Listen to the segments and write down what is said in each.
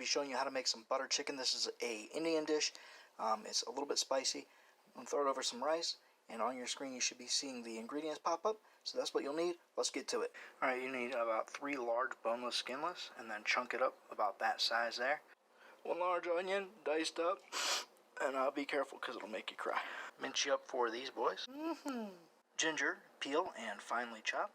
be showing you how to make some butter chicken. This is a Indian dish. It's a little bit spicy. I'm going to throw it over some rice, and on your screen you should be seeing the ingredients pop up. So that's what you'll need. Let's get to it. Alright, you need about 3 large boneless skinless, and then chunk it up about that size there. 1 large onion, diced up, and be careful because it'll make you cry. Mince you up for these boys. Ginger, peel and finely chop.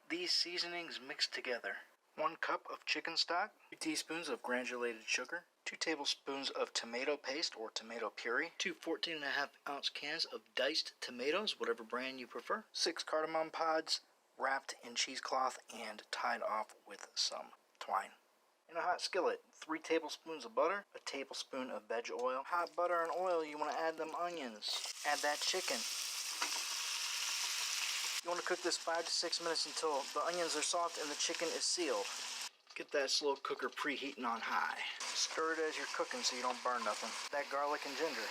These seasonings mixed together. 1 cup of chicken stock, 2 teaspoons of granulated sugar, 2 tablespoons of tomato paste or tomato puree, 2 14.5-ounce cans of diced tomatoes, whatever brand you prefer, 6 cardamom pods wrapped in cheesecloth and tied off with some twine. In a hot skillet, 3 tablespoons of butter, a tablespoon of veg oil. Hot butter and oil, you want to add them onions. Add that chicken. You want to cook this 5 to 6 minutes until the onions are soft and the chicken is sealed. Get that slow cooker preheating on high. Stir it as you're cooking so you don't burn nothing. That garlic and ginger.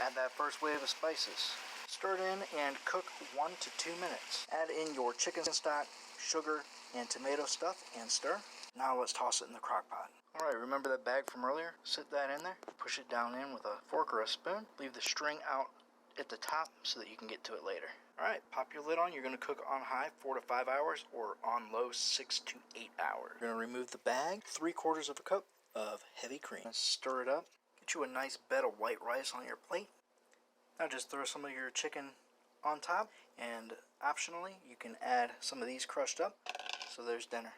Add that first wave of spices. Stir it in and cook 1 to 2 minutes. Add in your chicken stock, sugar, and tomato stuff and stir. Now let's toss it in the crock pot. Alright, remember that bag from earlier? Sit that in there. Push it down in with a fork or a spoon. Leave the string out at the top so that you can get to it later. Alright, pop your lid on. You're going to cook on high 4 to 5 hours or on low 6 to 8 hours. You're going to remove the bag, 3/4 of a cup of heavy cream. Stir it up. Get you a nice bed of white rice on your plate. Now just throw some of your chicken on top, and optionally you can add some of these crushed up. So there's dinner.